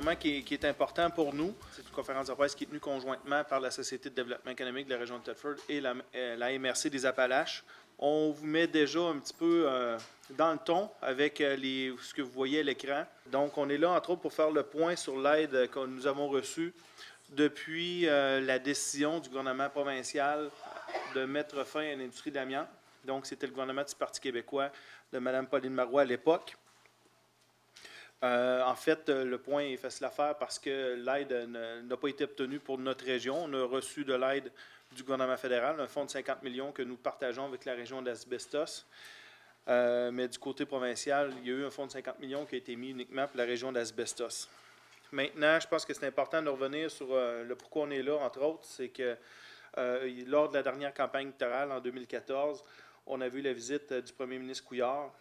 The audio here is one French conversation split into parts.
moment qui est important pour nous. C'est une conférence de presse qui est tenue conjointement par la Société de développement économique de la région de Thetford et la MRC des Appalaches. On vous met déjà un petit peu dans le ton avec ce que vous voyez à l'écran. Donc, on est là, entre autres, pour faire le point sur l'aide que nous avons reçue depuis la décision du gouvernement provincial de mettre fin à l'industrie de l'amiante. Donc, c'était le gouvernement du Parti québécois de Mme Pauline Marois à l'époque. En fait, le point est facile à faire parce que l'aide n'a pas été obtenue pour notre région. On a reçu de l'aide du gouvernement fédéral, un fonds de 50 millions que nous partageons avec la région d'Asbestos. Mais du côté provincial, il y a eu un fonds de 50 millions qui a été mis uniquement pour la région d'Asbestos. Maintenant, je pense que c'est important de revenir sur le pourquoi on est là, entre autres. C'est que lors de la dernière campagne électorale en 2014, on a vu la visite du premier ministre Couillard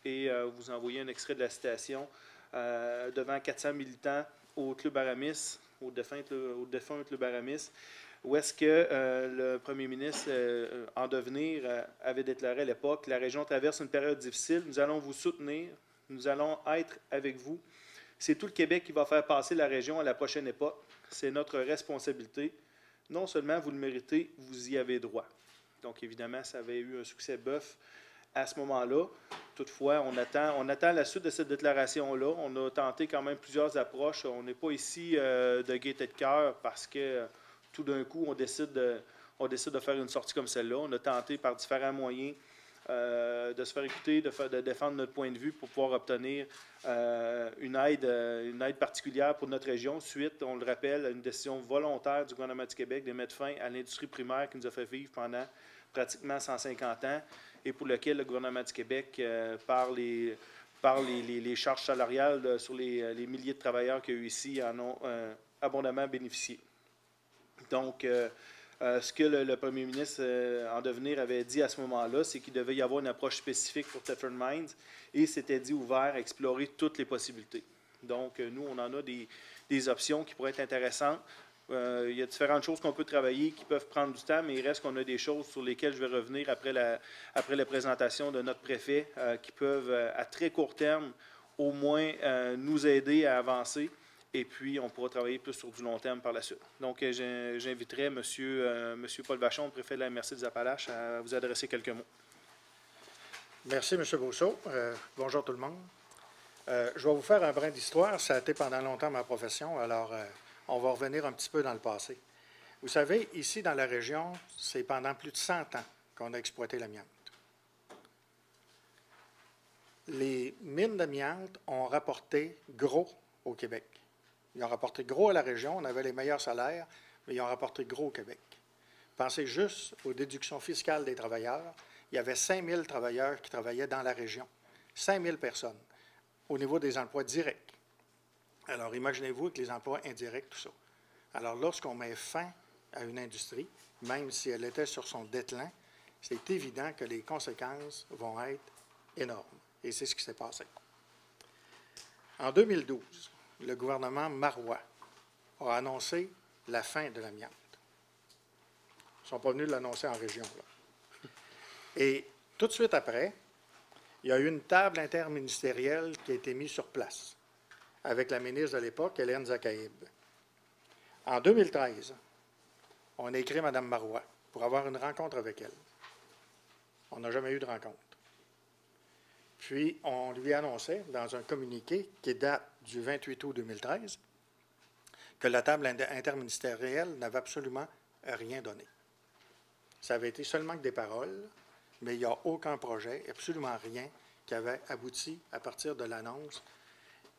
et vous envoyez un extrait de la citation devant 400 militants au Club Aramis, au défunt Club Aramis, où est-ce que le premier ministre en devenir avait déclaré à l'époque « La région traverse une période difficile, nous allons vous soutenir, nous allons être avec vous. C'est tout le Québec qui va faire passer la région à la prochaine époque. C'est notre responsabilité. Non seulement vous le méritez, vous y avez droit. » Donc, évidemment, ça avait eu un succès bœuf à ce moment-là. Toutefois, on attend la suite de cette déclaration-là. On a tenté quand même plusieurs approches. On n'est pas ici de gaieté de cœur parce que tout d'un coup, on décide de faire une sortie comme celle-là. On a tenté par différents moyens de se faire écouter, de défendre notre point de vue pour pouvoir obtenir une aide particulière pour notre région, suite, on le rappelle, à une décision volontaire du gouvernement du Québec de mettre fin à l'industrie primaire qui nous a fait vivre pendant pratiquement 150 ans et pour lequel le gouvernement du Québec, par les charges salariales sur les milliers de travailleurs qu'il y a eu ici, en ont abondamment bénéficié. Donc, ce que le premier ministre en devenir avait dit à ce moment-là, c'est qu'il devait y avoir une approche spécifique pour Thetford Mines et s'était dit ouvert à explorer toutes les possibilités. Donc, nous, on en a des options qui pourraient être intéressantes. Il y a différentes choses qu'on peut travailler qui peuvent prendre du temps, mais il reste qu'on a des choses sur lesquelles je vais revenir après la présentation de notre préfet qui peuvent, à très court terme, au moins nous aider à avancer. Et puis, on pourra travailler plus sur du long terme par la suite. Donc, j'inviterai M. Paul Vachon, le préfet de la MRC des Appalaches, à vous adresser quelques mots. Merci, M. Beauceau. Bonjour tout le monde. Je vais vous faire un brin d'histoire. Ça a été pendant longtemps ma profession, alors on va revenir un petit peu dans le passé. Vous savez, ici dans la région, c'est pendant plus de 100 ans qu'on a exploité l'amiante. Les mines d'amiante ont rapporté gros au Québec. Ils ont rapporté gros à la région, on avait les meilleurs salaires, mais ils ont rapporté gros au Québec. Pensez juste aux déductions fiscales des travailleurs. Il y avait 5 000 travailleurs qui travaillaient dans la région. 5 000 personnes au niveau des emplois directs. Alors, imaginez-vous avec les emplois indirects, tout ça. Alors, lorsqu'on met fin à une industrie, même si elle était sur son déclin, c'est évident que les conséquences vont être énormes. Et c'est ce qui s'est passé. En 2012, le gouvernement Marois a annoncé la fin de l'amiante. Ils ne sont pas venus l'annoncer en région, là. Et tout de suite après, il y a eu une table interministérielle qui a été mise sur place avec la ministre de l'époque, Hélène Zakaïb. En 2013, on a écrit à Mme Marois pour avoir une rencontre avec elle. On n'a jamais eu de rencontre. Puis, on lui annonçait, dans un communiqué qui date du 28 août 2013, que la table interministérielle n'avait absolument rien donné. Ça avait été seulement que des paroles, mais il n'y a aucun projet, absolument rien, qui avait abouti à partir de l'annonce.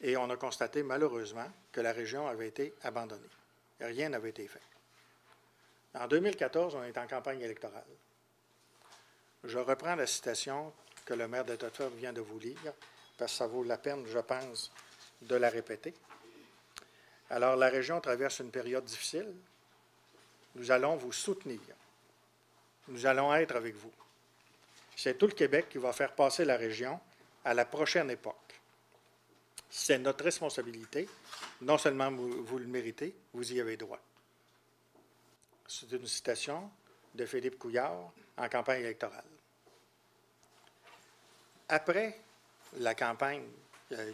Et on a constaté, malheureusement, que la région avait été abandonnée. Rien n'avait été fait. En 2014, on est en campagne électorale. Je reprends la citation que le maire de Thetford vient de vous lire, parce que ça vaut la peine, je pense, de la répéter. Alors, la région traverse une période difficile. Nous allons vous soutenir. Nous allons être avec vous. C'est tout le Québec qui va faire passer la région à la prochaine époque. C'est notre responsabilité. Non seulement vous le méritez, vous y avez droit. C'est une citation de Philippe Couillard en campagne électorale. Après la campagne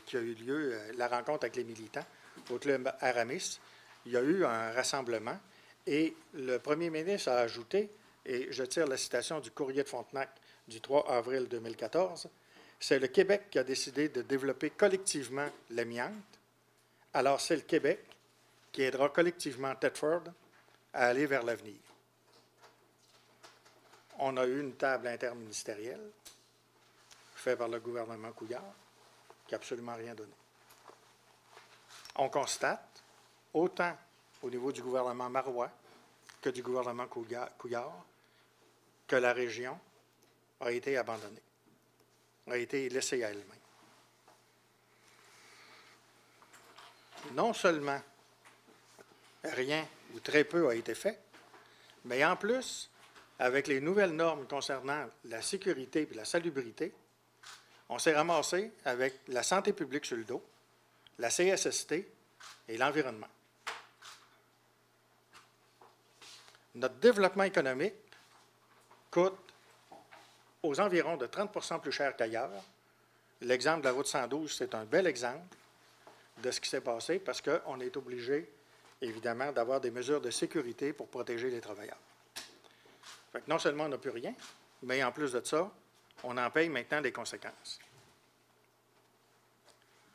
qui a eu lieu, la rencontre avec les militants, au club Aramis, il y a eu un rassemblement et le premier ministre a ajouté, et je tire la citation du courrier de Frontenac du 3 avril 2014, « C'est le Québec qui a décidé de développer collectivement l'amiante. Alors c'est le Québec qui aidera collectivement Thetford à aller vers l'avenir. » On a eu une table interministérielle faite par le gouvernement Couillard qui n'a absolument rien donné. On constate, autant au niveau du gouvernement Marois que du gouvernement Couillard, que la région a été abandonnée, a été laissée à elle-même. Non seulement rien ou très peu a été fait, mais en plus, avec les nouvelles normes concernant la sécurité et la salubrité, on s'est ramassé avec la santé publique sur le dos, la CSST et l'environnement. Notre développement économique coûte aux environs de 30 % plus cher qu'ailleurs. L'exemple de la route 112, c'est un bel exemple de ce qui s'est passé parce qu'on est obligé, évidemment, d'avoir des mesures de sécurité pour protéger les travailleurs. Fait que non seulement on n'a plus rien, mais en plus de ça, on en paye maintenant des conséquences.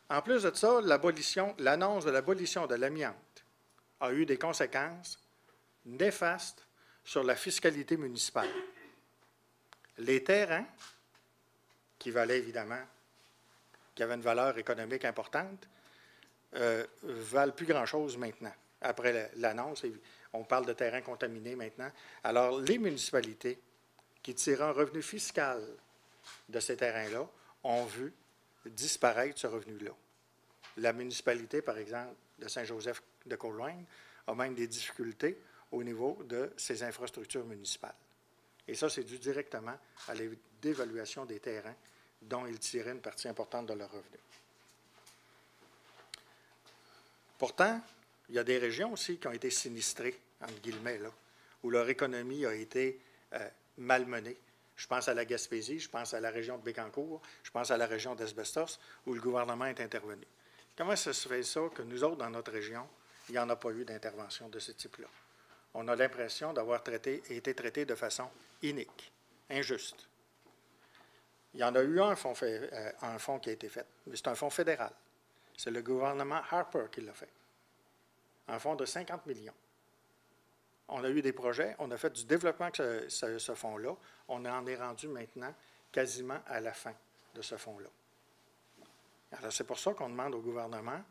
En plus de ça, l'annonce de l'abolition de l'amiante a eu des conséquences néfastes sur la fiscalité municipale. Les terrains, qui valaient évidemment, qui avaient une valeur économique importante, valent plus grand-chose maintenant. Après l'annonce, on parle de terrains contaminés maintenant. Alors, les municipalités qui tirent un revenu fiscal de ces terrains-là ont vu disparaître ce revenu-là. La municipalité, par exemple, de Saint-Joseph-de-Courloigne, a même des difficultés au niveau de ses infrastructures municipales. Et ça, c'est dû directement à la dévaluation des terrains dont ils tiraient une partie importante de leurs revenus. Pourtant, il y a des régions aussi qui ont été sinistrées, entre guillemets, là, où leur économie a été malmenée. Je pense à la Gaspésie, je pense à la région de Bécancour, je pense à la région d'Asbestos, où le gouvernement est intervenu. Comment ça se fait ça que nous autres, dans notre région, il n'y en a pas eu d'intervention de ce type-là? On a l'impression d'avoir été traité de façon inique, injuste. Il y en a eu un fonds qui a été fait, mais c'est un fonds fédéral. C'est le gouvernement Harper qui l'a fait. Un fonds de 50 millions. On a eu des projets, on a fait du développement avec ce fonds-là. On en est rendu maintenant quasiment à la fin de ce fonds-là. Alors, c'est pour ça qu'on demande au gouvernement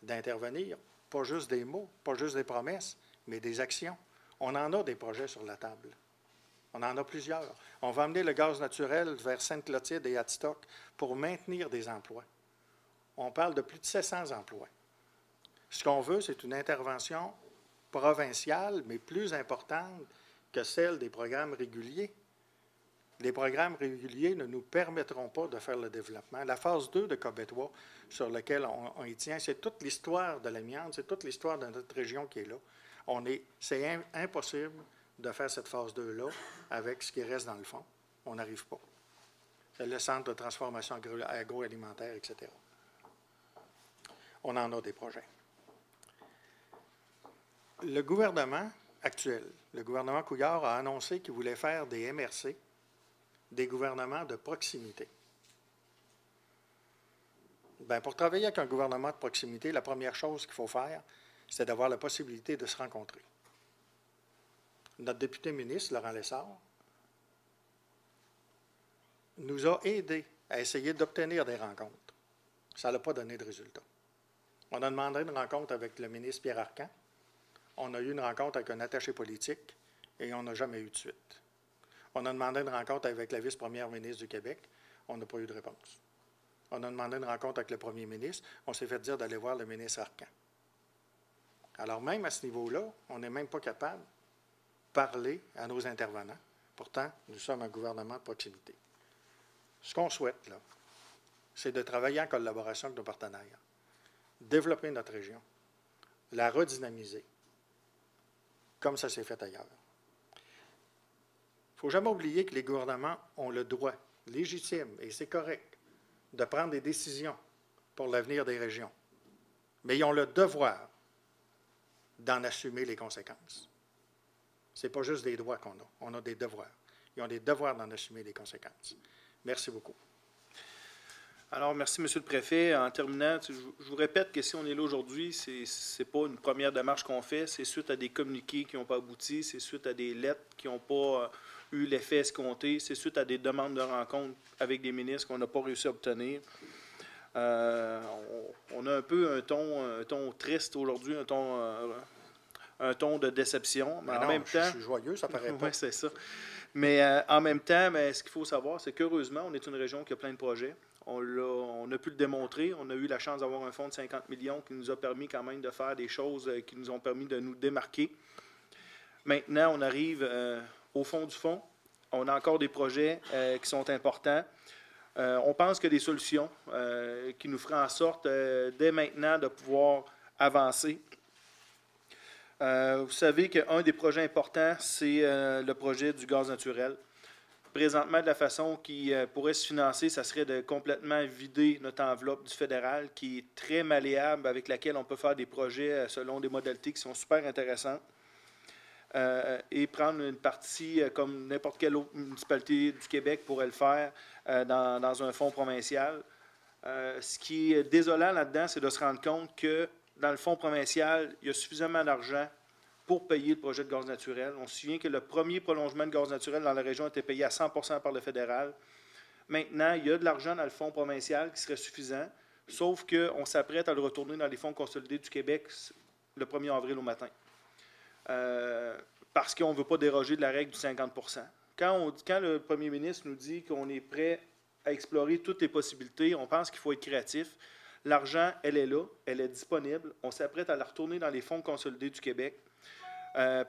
d'intervenir, pas juste des mots, pas juste des promesses, mais des actions. On en a des projets sur la table. On en a plusieurs. On va amener le gaz naturel vers Sainte-Clotilde et Hadstock pour maintenir des emplois. On parle de plus de 700 emplois. Ce qu'on veut, c'est une intervention provinciale, mais plus importante que celle des programmes réguliers. Les programmes réguliers ne nous permettront pas de faire le développement. La phase 2 de Cobbettois, sur laquelle on y tient, c'est toute l'histoire de l'amiante, c'est toute l'histoire de notre région qui est là. C'est impossible de faire cette phase 2-là avec ce qui reste dans le fond. On n'arrive pas. C'est le centre de transformation agroalimentaire, etc. On en a des projets. Le gouvernement actuel, le gouvernement Couillard, a annoncé qu'il voulait faire des MRC, des gouvernements de proximité. Bien, pour travailler avec un gouvernement de proximité, la première chose qu'il faut faire, c'est d'avoir la possibilité de se rencontrer. Notre député ministre, Laurent Lessard, nous a aidés à essayer d'obtenir des rencontres. Ça n'a pas donné de résultat. On a demandé une rencontre avec le ministre Pierre Arcan. On a eu une rencontre avec un attaché politique et on n'a jamais eu de suite. On a demandé une rencontre avec la vice-première ministre du Québec. On n'a pas eu de réponse. On a demandé une rencontre avec le premier ministre. On s'est fait dire d'aller voir le ministre Arcan. Alors même à ce niveau-là, on n'est même pas capable de parler à nos intervenants. Pourtant, nous sommes un gouvernement de proximité. Ce qu'on souhaite, là, c'est de travailler en collaboration avec nos partenaires, développer notre région, la redynamiser, comme ça s'est fait ailleurs. Il ne faut jamais oublier que les gouvernements ont le droit légitime, et c'est correct, de prendre des décisions pour l'avenir des régions. mais ils ont le devoir d'en assumer les conséquences. Ce n'est pas juste des droits qu'on a, on a des devoirs. Ils ont des devoirs d'en assumer les conséquences. Merci beaucoup. Alors, merci, M. le Préfet. En terminant, je vous répète que si on est là aujourd'hui, ce n'est pas une première démarche qu'on fait, c'est suite à des communiqués qui n'ont pas abouti, c'est suite à des lettres qui n'ont pas eu l'effet escompté, c'est suite à des demandes de rencontres avec des ministres qu'on n'a pas réussi à obtenir. On a un peu un ton triste aujourd'hui, un ton de déception. Mais en même temps, je suis joyeux, ça paraît pas. Oui, c'est ça. Mais en même temps, ce qu'il faut savoir, c'est qu'heureusement, on est une région qui a plein de projets. On a pu le démontrer. On a eu la chance d'avoir un fonds de 50 millions qui nous a permis quand même de faire des choses qui nous ont permis de nous démarquer. Maintenant, on arrive au fond du fond. On a encore des projets qui sont importants. On pense qu'il y a des solutions qui nous feront en sorte, dès maintenant, de pouvoir avancer. Vous savez qu'un des projets importants, c'est le projet du gaz naturel. Présentement, de la façon qui pourrait se financer, ça serait de complètement vider notre enveloppe du fédéral, qui est très malléable, avec laquelle on peut faire des projets selon des modalités qui sont super intéressantes, et prendre une partie, comme n'importe quelle autre municipalité du Québec pourrait le faire, dans un fonds provincial. Ce qui est désolant là-dedans, c'est de se rendre compte que dans le fonds provincial, il y a suffisamment d'argent pour payer le projet de gaz naturel. On se souvient que le premier prolongement de gaz naturel dans la région était payé à 100% par le fédéral. Maintenant, il y a de l'argent dans le fonds provincial qui serait suffisant, sauf qu'on s'apprête à le retourner dans les fonds consolidés du Québec le 1er avril au matin. Parce qu'on ne veut pas déroger de la règle du 50%. Quand le premier ministre nous dit qu'on est prêt à explorer toutes les possibilités, on pense qu'il faut être créatif. L'argent, elle est là, elle est disponible. On s'apprête à la retourner dans les fonds consolidés du Québec.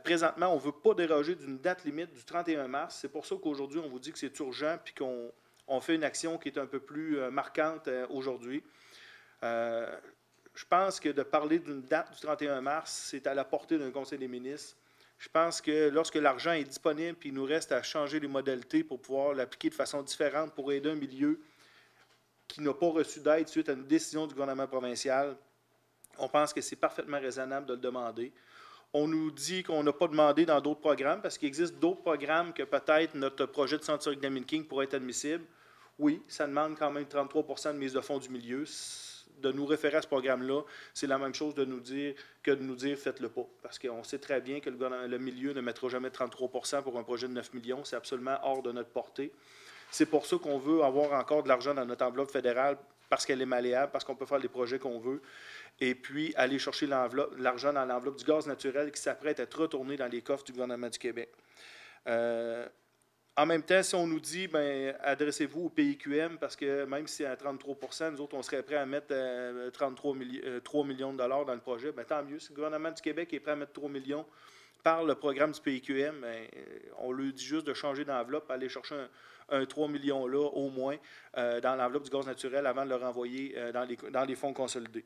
Présentement, on ne veut pas déroger d'une date limite du 31 mars. C'est pour ça qu'aujourd'hui, on vous dit que c'est urgent puis qu'on fait une action qui est un peu plus marquante aujourd'hui. Je pense que de parler d'une date du 31 mars, c'est à la portée d'un Conseil des ministres. Je pense que lorsque l'argent est disponible puis il nous reste à changer les modalités pour pouvoir l'appliquer de façon différente pour aider un milieu qui n'a pas reçu d'aide suite à une décision du gouvernement provincial, on pense que c'est parfaitement raisonnable de le demander. On nous dit qu'on n'a pas demandé dans d'autres programmes parce qu'il existe d'autres programmes que peut-être notre projet de centre Damien King pourrait être admissible. Oui, ça demande quand même 33% de mise de fonds du milieu. De nous référer à ce programme-là, c'est la même chose que de nous dire faites-le pas. Parce qu'on sait très bien que le milieu ne mettra jamais 33% pour un projet de 9 millions. C'est absolument hors de notre portée. C'est pour ça qu'on veut avoir encore de l'argent dans notre enveloppe fédérale, parce qu'elle est malléable, parce qu'on peut faire les projets qu'on veut, et puis aller chercher l'argent dans l'enveloppe du gaz naturel qui s'apprête à être retourné dans les coffres du gouvernement du Québec. En même temps, si on nous dit, adressez-vous au PIQM, parce que même si c'est à 33%, nous autres, on serait prêts à mettre 3 millions de dollars dans le projet, tant mieux. Si le gouvernement du Québec est prêt à mettre 3 millions par le programme du PIQM, on lui dit juste de changer d'enveloppe, aller chercher un 3 millions là, au moins, dans l'enveloppe du gaz naturel avant de le renvoyer dans les fonds consolidés.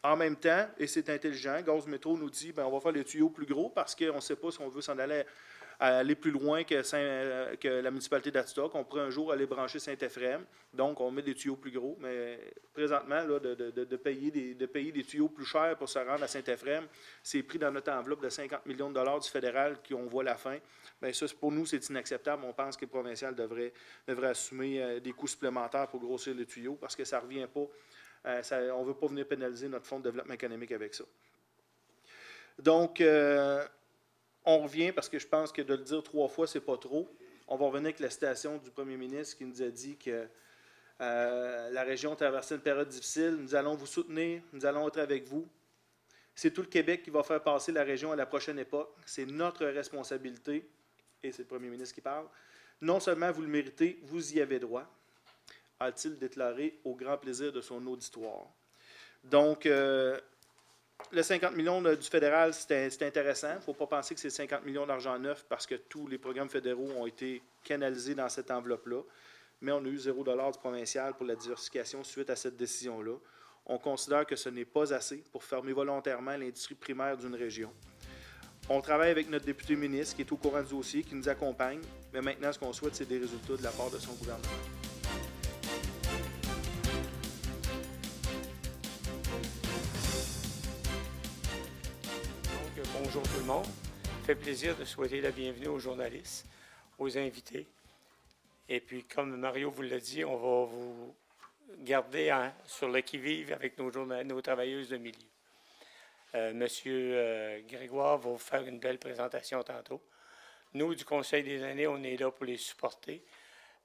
En même temps, et c'est intelligent, Gaz Métro nous dit on va faire les tuyaux plus gros parce qu'on ne sait pas si on veut s'en aller plus loin que la municipalité d'Adstock. On pourrait un jour aller brancher Saint-Éphrem. Donc, on met des tuyaux plus gros. Mais présentement, là, de payer des tuyaux plus chers pour se rendre à Saint-Éphrem, c'est pris dans notre enveloppe de 50 millions de dollars du fédéral qu'on voit la fin. Bien, ça, pour nous, c'est inacceptable. On pense que le provincial devrait assumer des coûts supplémentaires pour grossir les tuyaux parce que ça ne revient pas. On ne veut pas venir pénaliser notre fonds de développement économique avec ça. Donc, on revient parce que je pense que de le dire 3 fois, ce n'est pas trop. On va revenir avec la citation du premier ministre qui nous a dit que la région traversait une période difficile. Nous allons vous soutenir, nous allons être avec vous. C'est tout le Québec qui va faire passer la région à la prochaine époque. C'est notre responsabilité, et c'est le premier ministre qui parle. Non seulement vous le méritez, vous y avez droit, a-t-il déclaré au grand plaisir de son auditoire. Donc, le 50 millions du fédéral, c'est intéressant. Il ne faut pas penser que c'est 50 millions d'argent neuf parce que tous les programmes fédéraux ont été canalisés dans cette enveloppe-là. Mais on a eu 0 $ du provincial pour la diversification suite à cette décision-là. On considère que ce n'est pas assez pour fermer volontairement l'industrie primaire d'une région. On travaille avec notre député ministre qui est au courant du dossier, qui nous accompagne. Mais maintenant, ce qu'on souhaite, c'est des résultats de la part de son gouvernement. Bonjour tout le monde. Ça fait plaisir de souhaiter la bienvenue aux journalistes, aux invités. Et puis, comme Mario vous l'a dit, on va vous garder sur le qui-vive avec nos travailleuses de milieu. Monsieur Grégoire va vous faire une belle présentation tantôt. Nous, du Conseil des aînés, on est là pour les supporter.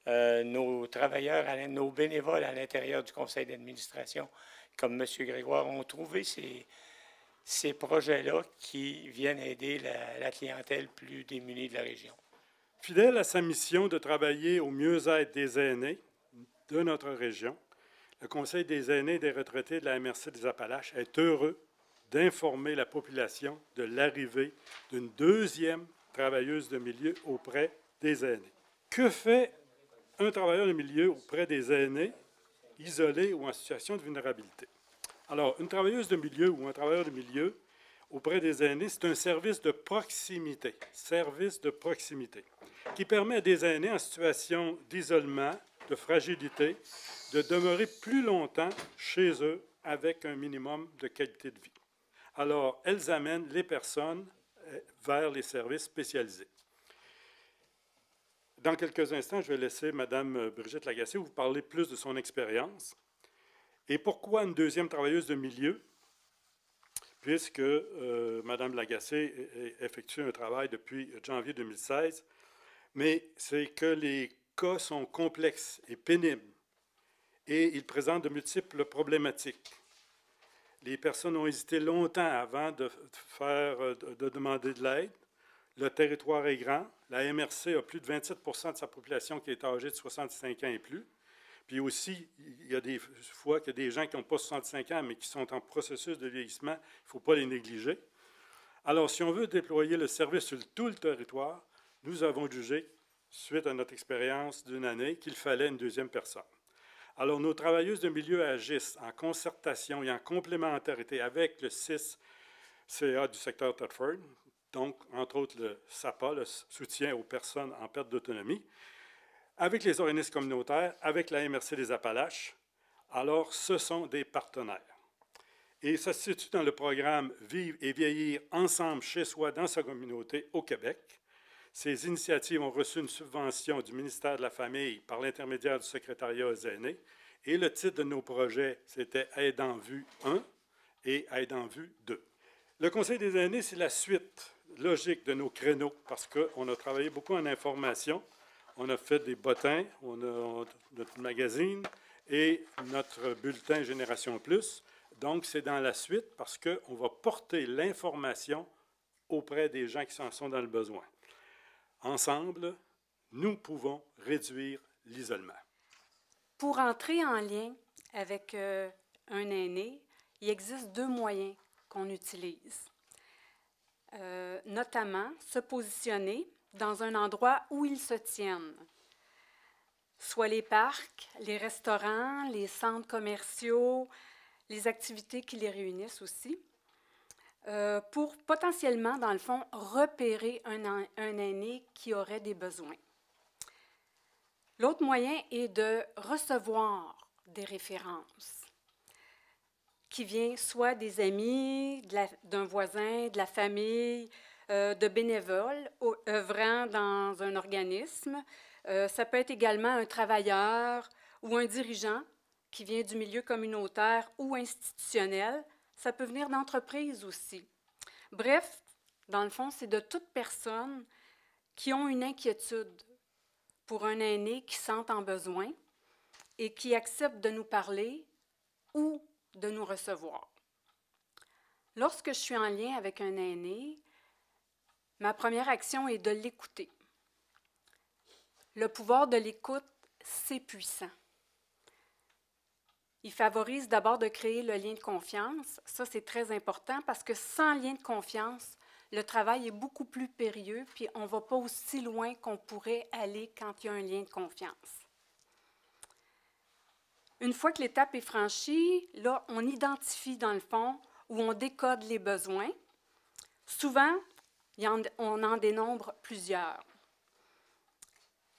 Nos travailleurs, nos bénévoles à l'intérieur du conseil d'administration, comme M. Grégoire, ont trouvé ces projets-là qui viennent aider la clientèle plus démunie de la région. Fidèle à sa mission de travailler au mieux-être des aînés de notre région, le Conseil des aînés et des retraités de la MRC des Appalaches est heureux d'informer la population de l'arrivée d'une deuxième travailleuse de milieu auprès des aînés. Que fait un travailleur de milieu auprès des aînés isolés ou en situation de vulnérabilité? Alors, une travailleuse de milieu ou un travailleur de milieu auprès des aînés, c'est un service de proximité, qui permet à des aînés en situation d'isolement, de fragilité, de demeurer plus longtemps chez eux avec un minimum de qualité de vie. Alors, elles amènent les personnes vers les services spécialisés. Dans quelques instants, je vais laisser Mme Brigitte Lagacé vous parler plus de son expérience. Et pourquoi une deuxième travailleuse de milieu? Puisque Mme Lagacé effectue un travail depuis janvier 2016, mais c'est que les cas sont complexes et pénibles et ils présentent de multiples problématiques. Les personnes ont hésité longtemps avant de demander de l'aide. Le territoire est grand. La MRC a plus de 27 de sa population qui est âgée de 65 ans et plus. Puis aussi, il y a des fois qu'il y a des gens qui n'ont pas 65 ans, mais qui sont en processus de vieillissement. Il ne faut pas les négliger. Alors, si on veut déployer le service sur tout le territoire, nous avons jugé, suite à notre expérience d'une année, qu'il fallait une deuxième personne. Alors, nos travailleuses de milieu agissent en concertation et en complémentarité avec le 6CA du secteur Thetford, donc, entre autres, le SAPA, le soutien aux personnes en perte d'autonomie, avec les organismes communautaires, avec la MRC des Appalaches. Alors, ce sont des partenaires. Et ça se situe dans le programme « Vivre et vieillir ensemble chez soi dans sa communauté » au Québec. Ces initiatives ont reçu une subvention du ministère de la Famille par l'intermédiaire du secrétariat aux aînés. Et le titre de nos projets, c'était « Aide en vue 1 » et « Aide en vue 2 ». Le Conseil des aînés, c'est la suite logique de nos créneaux parce qu'on a travaillé beaucoup en information. On a fait des bottins, on a notre magazine et notre bulletin Génération Plus. Donc, c'est dans la suite parce qu'on va porter l'information auprès des gens qui en sont dans le besoin. Ensemble, nous pouvons réduire l'isolement. Pour entrer en lien avec un aîné, il existe deux moyens qu'on utilise. Notamment, se positionner dans un endroit où ils se tiennent, soit les parcs, les restaurants, les centres commerciaux, les activités qui les réunissent aussi, pour potentiellement, dans le fond, repérer un aîné qui aurait des besoins. L'autre moyen est de recevoir des références qui viennent soit des amis, d'un voisin, de la famille, de bénévoles œuvrant dans un organisme. Ça peut être également un travailleur ou un dirigeant qui vient du milieu communautaire ou institutionnel. Ça peut venir d'entreprises aussi. Bref, dans le fond, c'est de toute personne qui ont une inquiétude pour un aîné qui sent en besoin et qui accepte de nous parler ou de nous recevoir. Lorsque je suis en lien avec un aîné, ma première action est de l'écouter. Le pouvoir de l'écoute, c'est puissant. Il favorise d'abord de créer le lien de confiance. Ça, c'est très important parce que sans lien de confiance, le travail est beaucoup plus périlleux, puis on ne va pas aussi loin qu'on pourrait aller quand il y a un lien de confiance. Une fois que l'étape est franchie, là, on identifie dans le fond où on décode les besoins. Souvent, on en dénombre plusieurs.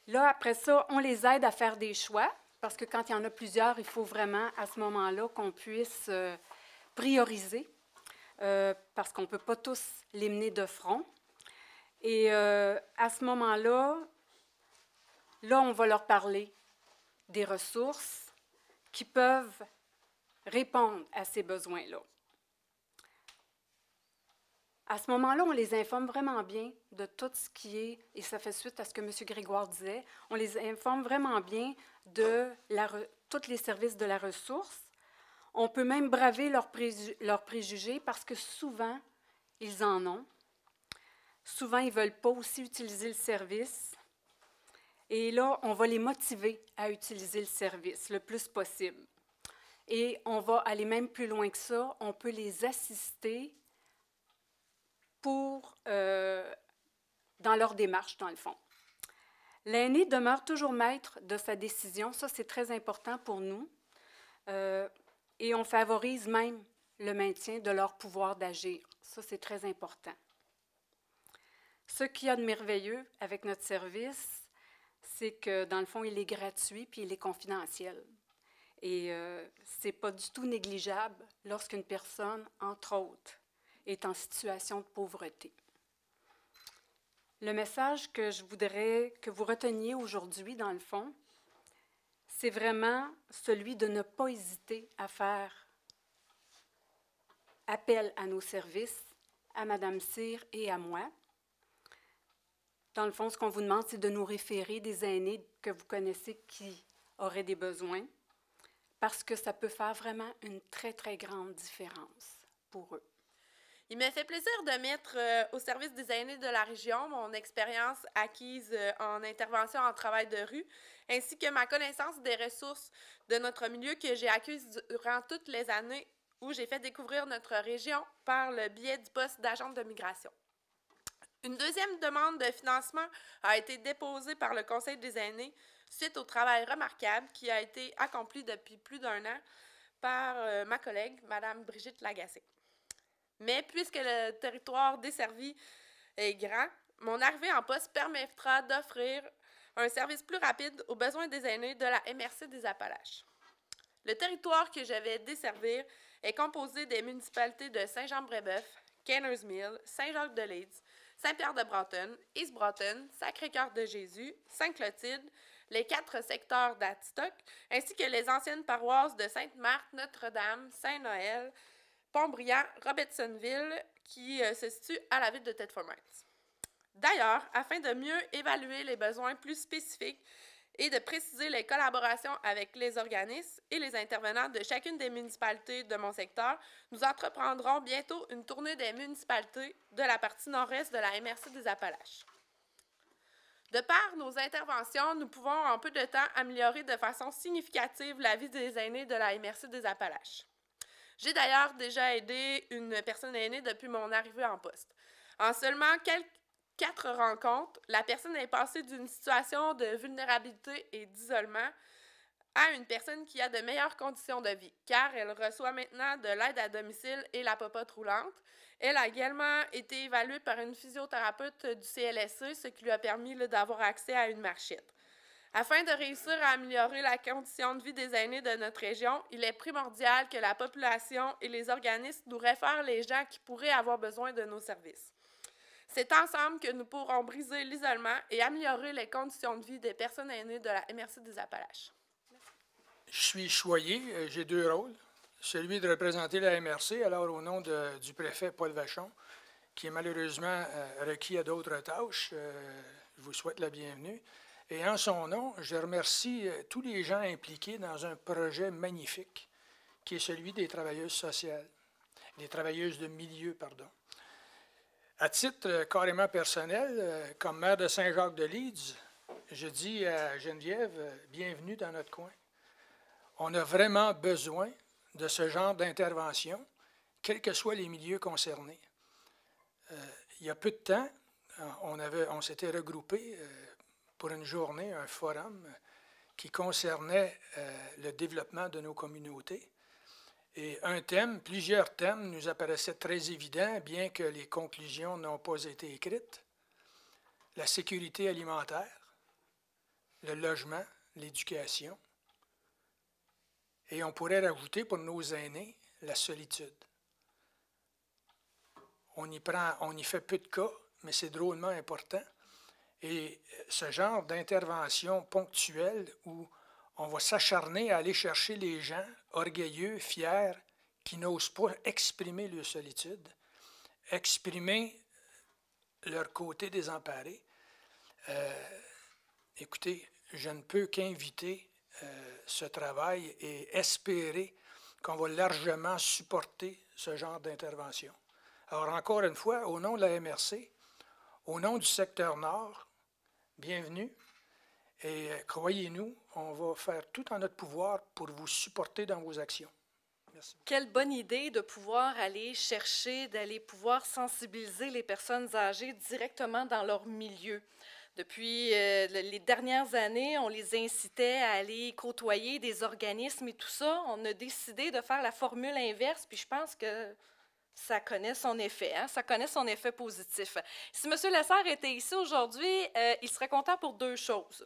Là, après ça, on les aide à faire des choix, parce que quand il y en a plusieurs, il faut vraiment, à ce moment-là, qu'on puisse prioriser. parce qu'on ne peut pas tous les mener de front. Et à ce moment-là, on va leur parler des ressources qui peuvent répondre à ces besoins-là. À ce moment-là, on les informe vraiment bien de tout ce qui est, et ça fait suite à ce que M. Grégoire disait, on les informe vraiment bien de tous les services de la ressource. On peut même braver leurs préjugés parce que souvent, ils en ont. Souvent, ils ne veulent pas aussi utiliser le service. Et là, on va les motiver à utiliser le service le plus possible. Et on va aller même plus loin que ça. On peut les assister dans leur démarche, dans le fond. L'aîné demeure toujours maître de sa décision. Ça, c'est très important pour nous. Et on favorise même le maintien de leur pouvoir d'agir. Ça, c'est très important. Ce qu'il y a de merveilleux avec notre service, c'est que, dans le fond, il est gratuit puis il est confidentiel. Et ce n'est pas du tout négligeable lorsqu'une personne, entre autres, est en situation de pauvreté. Le message que je voudrais que vous reteniez aujourd'hui, dans le fond, c'est vraiment celui de ne pas hésiter à faire appel à nos services, à Mme Cyr et à moi. Dans le fond, ce qu'on vous demande, c'est de nous référer des aînés que vous connaissez qui auraient des besoins, parce que ça peut faire vraiment une très, très grande différence pour eux. Il me fait plaisir de mettre au service des aînés de la région mon expérience acquise en intervention en travail de rue, ainsi que ma connaissance des ressources de notre milieu que j'ai acquise durant toutes les années où j'ai fait découvrir notre région par le biais du poste d'agente de migration. Une deuxième demande de financement a été déposée par le Conseil des aînés suite au travail remarquable qui a été accompli depuis plus d'1 an par ma collègue, Mme Brigitte Lagacé. Mais puisque le territoire desservi est grand, mon arrivée en poste permettra d'offrir un service plus rapide aux besoins des aînés de la MRC des Appalaches. Le territoire que je vais desservir est composé des municipalités de Saint-Jean-Brébeuf, Cainersmill, Saint-Jacques-de-Leeds, Saint-Pierre-de-Brenton, East Broughton, Sacré-Cœur-de-Jésus, Sainte-Clotilde, les 4 secteurs d'Atistoc, ainsi que les anciennes paroisses de Sainte-Marthe, Notre-Dame, Saint-Noël, Pont-Brillant, Robertsonville, qui se situe à la ville de Thetford Mines. D'ailleurs, afin de mieux évaluer les besoins plus spécifiques et de préciser les collaborations avec les organismes et les intervenants de chacune des municipalités de mon secteur, nous entreprendrons bientôt une tournée des municipalités de la partie nord-est de la MRC des Appalaches. De par nos interventions, nous pouvons en peu de temps améliorer de façon significative la vie des aînés de la MRC des Appalaches. J'ai d'ailleurs déjà aidé une personne aînée depuis mon arrivée en poste. En seulement 4 rencontres, la personne est passée d'une situation de vulnérabilité et d'isolement à une personne qui a de meilleures conditions de vie, car elle reçoit maintenant de l'aide à domicile et la popote roulante. Elle a également été évaluée par une physiothérapeute du CLSC, ce qui lui a permis d'avoir accès à une marchette. Afin de réussir à améliorer la condition de vie des aînés de notre région, il est primordial que la population et les organismes nous réfèrent les gens qui pourraient avoir besoin de nos services. C'est ensemble que nous pourrons briser l'isolement et améliorer les conditions de vie des personnes aînées de la MRC des Appalaches. Je suis choyé, j'ai 2 rôles. Celui de représenter la MRC, alors au nom du préfet Paul Vachon, qui est malheureusement requis à d'autres tâches. Je vous souhaite la bienvenue. Et en son nom, je remercie tous les gens impliqués dans un projet magnifique, qui est celui des travailleuses sociales, des travailleuses de milieu, pardon. À titre carrément personnel, comme maire de Saint-Jacques-de-Leeds, je dis à Geneviève, bienvenue dans notre coin. On a vraiment besoin de ce genre d'intervention, quels que soient les milieux concernés. Il y a peu de temps, on s'était regroupés pour une journée, un forum qui concernait le développement de nos communautés. Et plusieurs thèmes nous apparaissaient très évidents, bien que les conclusions n'ont pas été écrites. La sécurité alimentaire, le logement, l'éducation. Et on pourrait rajouter pour nos aînés la solitude. on y fait peu de cas, mais c'est drôlement important. Et ce genre d'intervention ponctuelle où on va s'acharner à aller chercher les gens orgueilleux, fiers, qui n'osent pas exprimer leur solitude, exprimer leur côté désemparé. Écoutez, je ne peux qu'inviter ce travail et espérer qu'on va largement supporter ce genre d'intervention. Alors, encore une fois, au nom de la MRC, au nom du secteur Nord, bienvenue. Et croyez-nous, on va faire tout en notre pouvoir pour vous supporter dans vos actions. Merci. Quelle bonne idée de pouvoir aller chercher, d'aller pouvoir sensibiliser les personnes âgées directement dans leur milieu. Depuis les dernières années, on les incitait à aller côtoyer des organismes et tout ça. On a décidé de faire la formule inverse, puis je pense que ça connaît son effet, hein? Ça connaît son effet positif. Si M. Lessard était ici aujourd'hui, il serait content pour deux choses.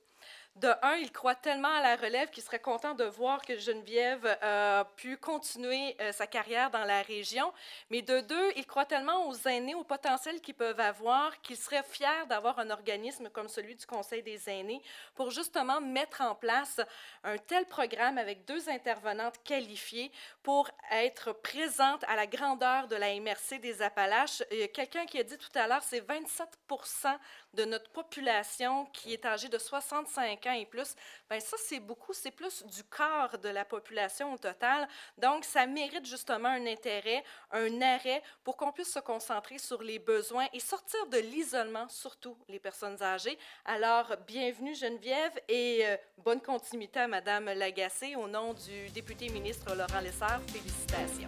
De un, il croit tellement à la relève qu'il serait content de voir que Geneviève a pu continuer sa carrière dans la région. Mais de deux, il croit tellement aux aînés, au potentiel qu'ils peuvent avoir, qu'il serait fier d'avoir un organisme comme celui du Conseil des aînés pour justement mettre en place un tel programme avec 2 intervenantes qualifiées pour être présente à la grandeur de la MRC des Appalaches. Quelqu'un qui a dit tout à l'heure, c'est 27% de notre population qui est âgée de 65 ans et plus. Bien, ça, c'est beaucoup. C'est plus du quart de la population au total. Donc, ça mérite justement un intérêt, un arrêt pour qu'on puisse se concentrer sur les besoins et sortir de l'isolement, surtout les personnes âgées. Alors, bienvenue Geneviève et bonne continuité à Mme Lagacé. Au nom du député ministre Laurent Lessard, félicitations.